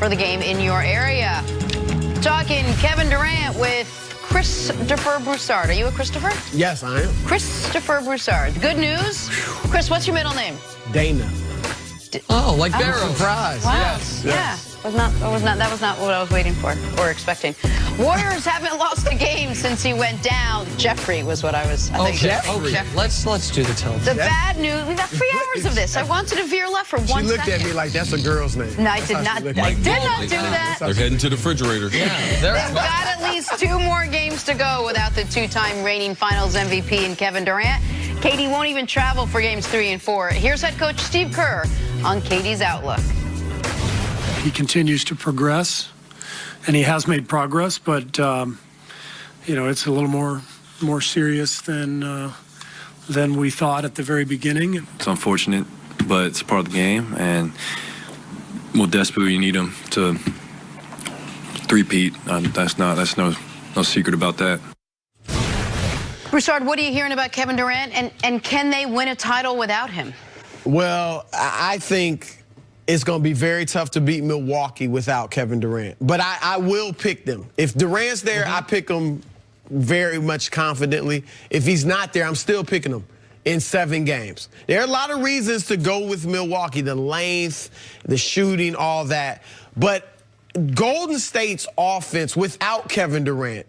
for the game in your area. Talking Kevin Durant with Christopher Broussard. Are you a Christopher? Yes, I am. Christopher Broussard. Good news. Chris, what's your middle name? Dana. Oh, like Barrow. Surprise. Wow. Yes. Yeah. That was not what I was waiting for or expecting. Warriors haven't lost a game since he went down. Jeffrey was what I was. I think. Jeffrey. Okay, let's do the tell. The bad news. We got 3 hours of this. I wanted to veer left for 1 second. She looked at me like that's a girl's name. No, I did not. I did not do that. They're heading to the refrigerator. Yeah, They've got at least 2 more games to go without the 2-time reigning Finals MVP and Kevin Durant. KD won't even travel for games 3 and 4. Here's head coach Steve Kerr on KD's outlook. He continues to progress, and he has made progress, but you know, it's a little more serious than we thought at the very beginning. It's unfortunate, but it's a part of the game, and we'll desperately need him to three-peat. That's no secret about that. Broussard, what are you hearing about Kevin Durant, and can they win a title without him? Well, I think it's going to be very tough to beat Milwaukee without Kevin Durant. But I will pick them. If Durant's there, I pick him very much confidently. If he's not there, I'm still picking him in 7 games. There are a lot of reasons to go with Milwaukee, the length, the shooting, all that. But Golden State's offense without Kevin Durant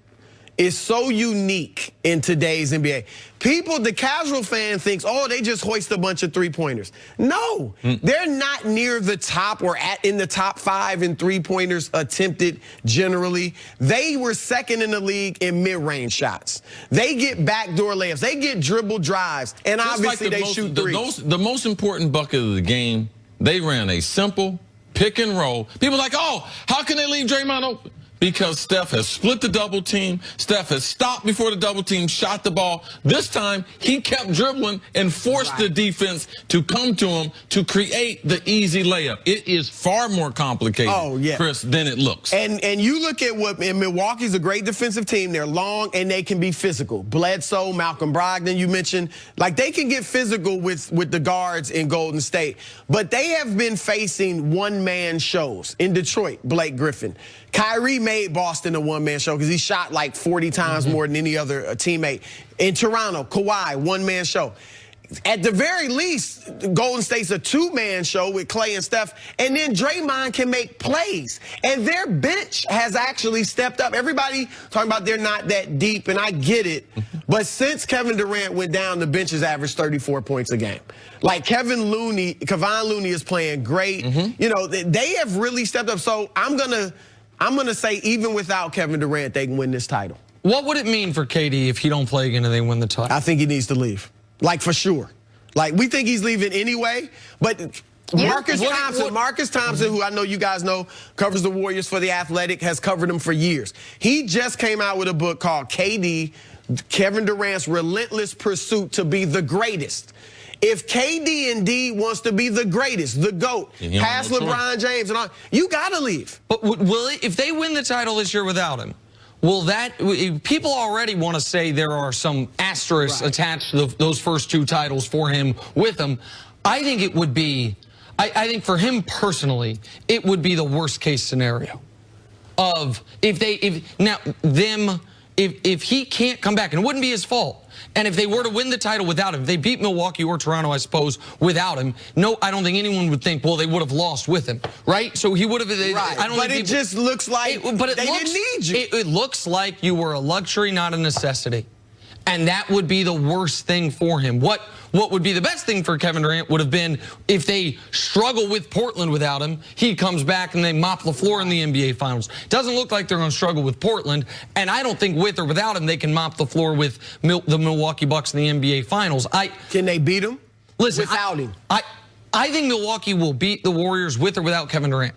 is so unique in today's NBA. People, the casual fan thinks, oh, they just hoist a bunch of three-pointers. No, they're not near the top or in the top 5 in three-pointers attempted generally. They were second in the league in mid-range shots. They get backdoor layups. They get dribble drives, and Just obviously like they shoot threes. The most important bucket of the game, they ran a simple pick and roll. People are like, oh, how can they leave Draymond open? Because Steph has split the double team. Steph has stopped before the double team, shot the ball. This time, he kept dribbling and forced the defense to come to him to create the easy layup. It is far more complicated, Chris, than it looks. And you look at what, and Milwaukee's a great defensive team. They're long and they can be physical. Bledsoe, Malcolm Brogdon, you mentioned, like they can get physical with the guards in Golden State. But they have been facing one-man shows. In Detroit, Blake Griffin. Kyrie made Boston a one-man show because he shot like 40 times more than any other teammate. In Toronto, Kawhi, one-man show. At the very least, Golden State's a 2-man show with Klay and Steph, and then Draymond can make plays. And their bench has actually stepped up. Everybody talking about they're not that deep, and I get it. But since Kevin Durant went down, the bench has averaged 34 points a game. Like Kevon Looney is playing great. You know, they have really stepped up. So I'm gonna say even without Kevin Durant, they can win this title. What would it mean for KD if he don't play again and they win the title? I think he needs to leave. Like, for sure. Like, we think he's leaving anyway, but Marcus Thompson, who I know you guys know, covers the Warriors for The Athletic, has covered them for years. He just came out with a book called KD, Kevin Durant's Relentless Pursuit to be the Greatest. If KD indeed wants to be the greatest, the GOAT, past LeBron James and all, you got to leave. But will it, if they win the title this year without him, will that, people already want to say there are some asterisks attached to those first 2 titles for him with him. I think it would be, I think for him personally, it would be the worst case scenario of if he can't come back, and it wouldn't be his fault. And if they were to win the title without him, if they beat Milwaukee or Toronto, I suppose, without him, no, I don't think anyone would think, well, they would have lost with him, right? So he would have. I don't but it just looks like they didn't need you. It looks like you were a luxury, not a necessity. And that would be the worst thing for him. What would be the best thing for Kevin Durant would have been if they struggle with Portland without him, he comes back and they mop the floor in the NBA Finals. Doesn't look like they're going to struggle with Portland, and I don't think with or without him they can mop the floor with the Milwaukee Bucks in the NBA Finals. Can they beat him without him? I think Milwaukee will beat the Warriors with or without Kevin Durant.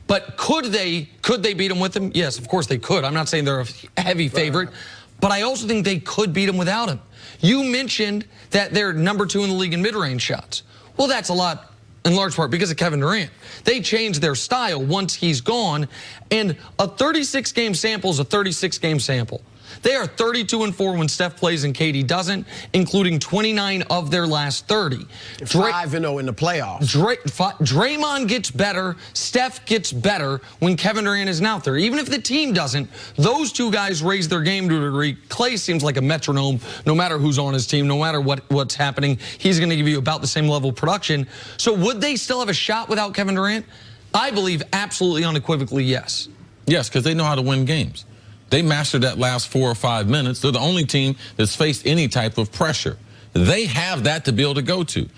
But could they beat him with him? Yes, of course they could. I'm not saying they're a heavy favorite. But I also think they could beat him without him. You mentioned that they're number 2 in the league in mid-range shots. Well, that's a lot, in large part, because of Kevin Durant. They changed their style once he's gone, and a 36-game sample is a 36-game sample. They are 32-4 when Steph plays and KD doesn't, including 29 of their last 30. 5-0 in the playoffs. Draymond gets better, Steph gets better when Kevin Durant isn't out there. Even if the team doesn't, those two guys raise their game to a degree. Clay seems like a metronome no matter who's on his team, no matter what's happening. He's going to give you about the same level of production. So would they still have a shot without Kevin Durant? I believe absolutely unequivocally yes. Yes, because they know how to win games. They mastered that last 4 or 5 minutes. They're the only team that's faced any type of pressure. They have that to be able to go to.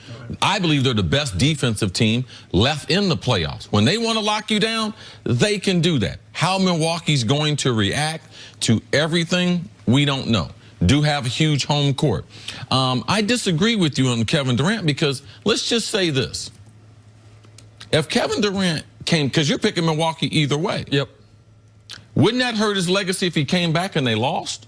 I believe they're the best defensive team left in the playoffs. When they want to lock you down, they can do that. How Milwaukee's going to react to everything, we don't know. Do have a huge home court. I disagree with you on Kevin Durant because let's just say this. If Kevin Durant came, because you're picking Milwaukee either way. Yep. Wouldn't that hurt his legacy if he came back and they lost?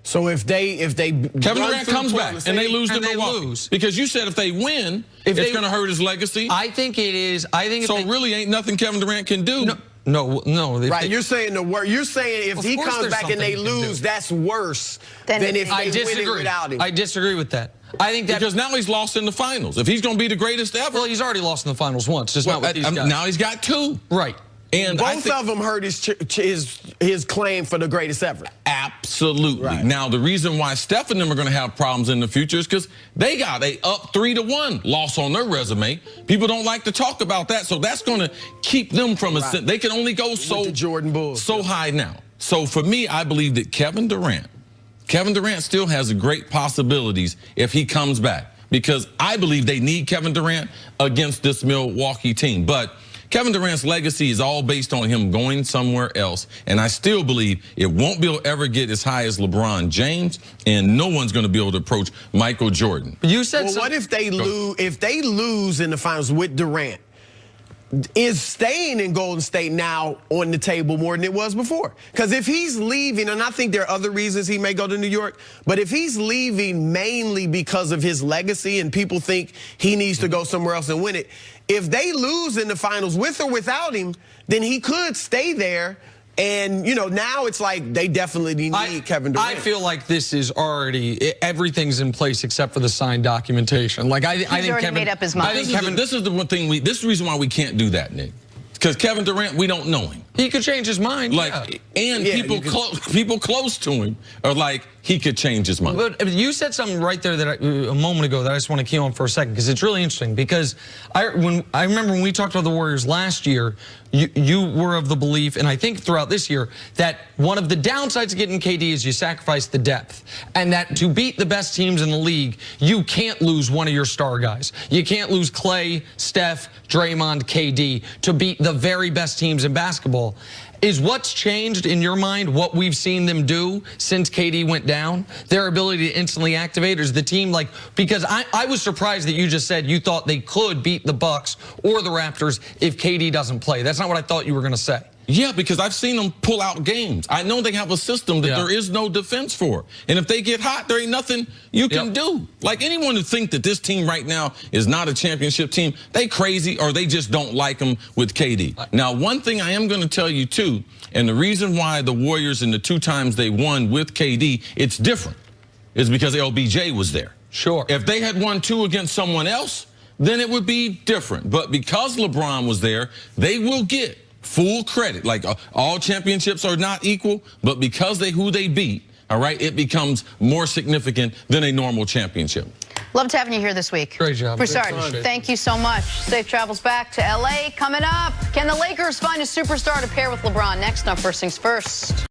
So if they Kevin Durant comes back and they lose to Milwaukee, because you said if they win, it's going to hurt his legacy. I think it is. I think so. Really, ain't nothing Kevin Durant can do. No. Right, you're saying the worst. You're saying if he comes back and they lose, that's worse than if they win it without him. I disagree with that. I think that because now he's lost in the finals. If he's going to be the greatest ever, well, he's already lost in the finals once. Just not with these guys. Now he's got 2. Right. And both of them hurt his claim for the greatest ever. Absolutely. Right. Now, the reason why Steph and them are going to have problems in the future is because they got a up 3-1 loss on their resume. People don't like to talk about that, so that's going to keep them from a. They can only go so Jordan Bulls so high now. So for me, I believe that Kevin Durant still has great possibilities if he comes back, because I believe they need Kevin Durant against this Milwaukee team, but Kevin Durant's legacy is all based on him going somewhere else, and I still believe it won't be able to ever get as high as LeBron James, and no one's going to be able to approach Michael Jordan. You said what if they lose? If they lose in the finals with Durant, is staying in Golden State now on the table more than it was before? Because if he's leaving, and I think there are other reasons he may go to New York, but if he's leaving mainly because of his legacy and people think he needs to go somewhere else and win it, if they lose in the finals with or without him, then he could stay there. And, you know, now it's like they definitely need Kevin Durant. I feel like this is already, everything's in place except for the signed documentation. Like, I think already Kevin made up his mind. This is the one thing this is the reason why we can't do that, Nick. Because Kevin Durant, we don't know him. He could change his mind. And people close to him are like, he could change his mind. But you said something right there that a moment ago that I just want to key on for a second, because it's really interesting. Because I remember when we talked about the Warriors last year, you were of the belief, and I think throughout this year, that one of the downsides of getting KD is you sacrifice the depth, and that to beat the best teams in the league, you can't lose one of your star guys. You can't lose Clay, Steph, Draymond, KD to beat the very best teams in basketball. Is what's changed in your mind what we've seen them do since KD went down? Their ability to instantly activate? Or is the team like, because I was surprised that you just said you thought they could beat the Bucks or the Raptors if KD doesn't play. That's not what I thought you were going to say. Yeah, because I've seen them pull out games. I know they have a system that there is no defense for. And if they get hot, there ain't nothing you can do. Like, anyone who think that this team right now is not a championship team, they crazy, or they just don't like them with KD. Now, one thing I am going to tell you, too, and the reason why the Warriors in the 2 times they won with KD, it's different, is because LBJ was there. Sure. If they had won 2 against someone else, then it would be different. But because LeBron was there, they will get full credit. Like, all championships are not equal, but because who they beat, all right, it becomes more significant than a normal championship. Loved having you here this week. Great job. BROUSSARD, thank you so much. Safe travels back to LA. Coming up, can the Lakers find a superstar to pair with LeBron? Next on First Things First.